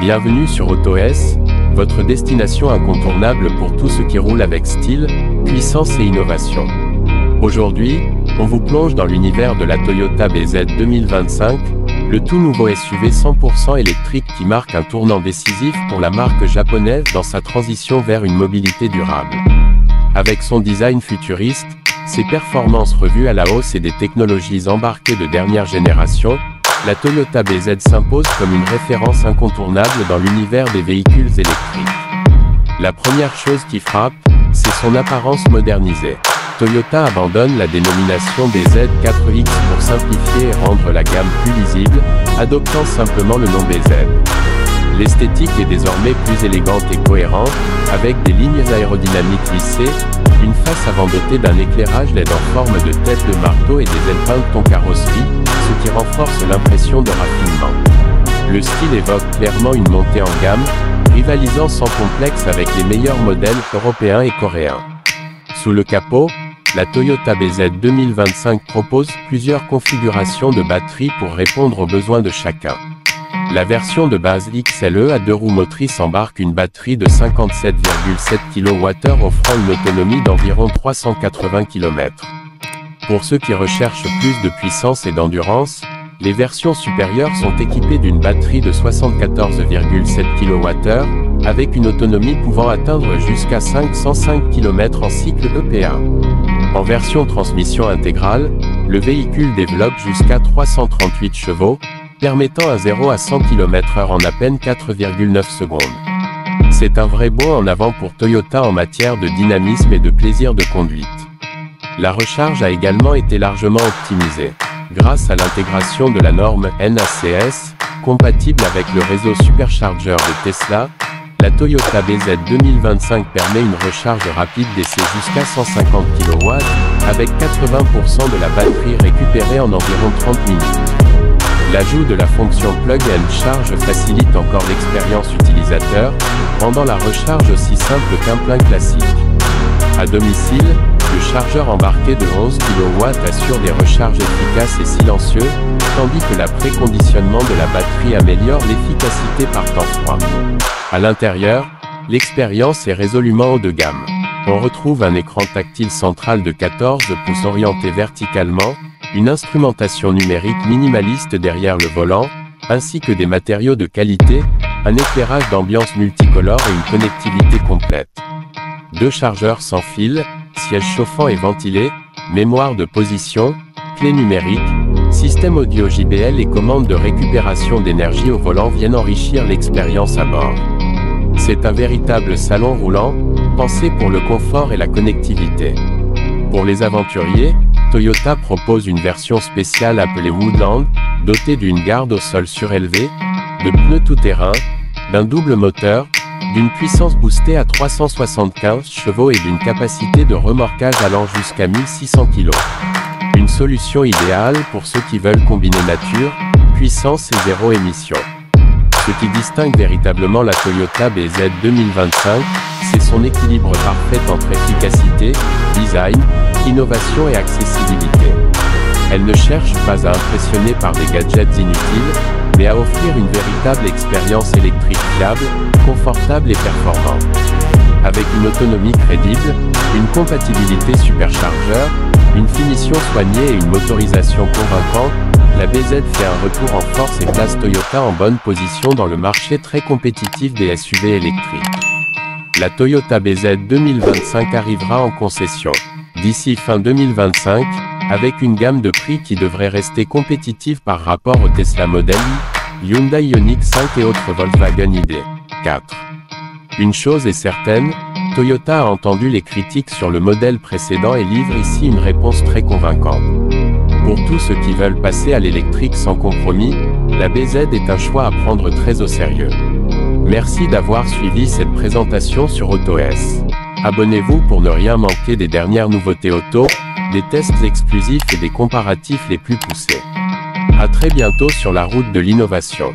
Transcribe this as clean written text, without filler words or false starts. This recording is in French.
Bienvenue sur AutoS, votre destination incontournable pour tout ce qui roule avec style, puissance et innovation. Aujourd'hui, on vous plonge dans l'univers de la Toyota BZ 2025, le tout nouveau SUV 100% électrique qui marque un tournant décisif pour la marque japonaise dans sa transition vers une mobilité durable. Avec son design futuriste, ses performances revues à la hausse et des technologies embarquées de dernière génération, la Toyota BZ s'impose comme une référence incontournable dans l'univers des véhicules électriques. La première chose qui frappe, c'est son apparence modernisée. Toyota abandonne la dénomination BZ4X pour simplifier et rendre la gamme plus lisible, adoptant simplement le nom BZ. L'esthétique est désormais plus élégante et cohérente, avec des lignes aérodynamiques lissées, une face avant dotée d'un éclairage LED en forme de tête de marteau et des ailes peintes en carrosserie, ce qui renforce l'impression de raffinement. Le style évoque clairement une montée en gamme, rivalisant sans complexe avec les meilleurs modèles européens et coréens. Sous le capot, la Toyota BZ 2025 propose plusieurs configurations de batterie pour répondre aux besoins de chacun. La version de base XLE à 2 roues motrices embarque une batterie de 57,7 kWh offrant une autonomie d'environ 380 km. Pour ceux qui recherchent plus de puissance et d'endurance, les versions supérieures sont équipées d'une batterie de 74,7 kWh, avec une autonomie pouvant atteindre jusqu'à 505 km en cycle EPA. En version transmission intégrale, le véhicule développe jusqu'à 338 chevaux, permettant un 0 à 100 km/h en à peine 4,9 secondes. C'est un vrai bond en avant pour Toyota en matière de dynamisme et de plaisir de conduite. La recharge a également été largement optimisée. Grâce à l'intégration de la norme NACS, compatible avec le réseau superchargeur de Tesla, la Toyota BZ 2025 permet une recharge rapide d'essai jusqu'à 150 kW, avec 80% de la batterie récupérée en environ 30 minutes. L'ajout de la fonction Plug and Charge facilite encore l'expérience utilisateur, rendant la recharge aussi simple qu'un plein classique. À domicile, le chargeur embarqué de 11 kW assure des recharges efficaces et silencieuses, tandis que le préconditionnement de la batterie améliore l'efficacité par temps froid. À l'intérieur, l'expérience est résolument haut de gamme. On retrouve un écran tactile central de 14 pouces orienté verticalement, une instrumentation numérique minimaliste derrière le volant, ainsi que des matériaux de qualité, un éclairage d'ambiance multicolore et une connectivité complète. 2 chargeurs sans fil, siège chauffant et ventilé, mémoire de position, clé numérique, système audio JBL et commande de récupération d'énergie au volant viennent enrichir l'expérience à bord. C'est un véritable salon roulant, pensé pour le confort et la connectivité. Pour les aventuriers, Toyota propose une version spéciale appelée Woodland, dotée d'une garde au sol surélevée, de pneus tout-terrain, d'un double moteur, d'une puissance boostée à 375 chevaux et d'une capacité de remorquage allant jusqu'à 1600 kg. Une solution idéale pour ceux qui veulent combiner nature, puissance et zéro émission. Ce qui distingue véritablement la Toyota BZ 2025, c'est son équilibre parfait entre efficacité, design, innovation et accessibilité. Elle ne cherche pas à impressionner par des gadgets inutiles, mais à offrir une véritable expérience électrique fiable, confortable et performante. Avec une autonomie crédible, une compatibilité superchargeur, une finition soignée et une motorisation convaincante, la BZ fait un retour en force et place Toyota en bonne position dans le marché très compétitif des SUV électriques. La Toyota BZ 2025 arrivera en concession d'ici fin 2025, avec une gamme de prix qui devrait rester compétitive par rapport au Tesla Model Y, Hyundai Ioniq 5 et autres Volkswagen ID.4. Une chose est certaine, Toyota a entendu les critiques sur le modèle précédent et livre ici une réponse très convaincante. Pour tous ceux qui veulent passer à l'électrique sans compromis, la BZ est un choix à prendre très au sérieux. Merci d'avoir suivi cette présentation sur AutoS. Abonnez-vous pour ne rien manquer des dernières nouveautés auto, des tests exclusifs et des comparatifs les plus poussés. À très bientôt sur la route de l'innovation.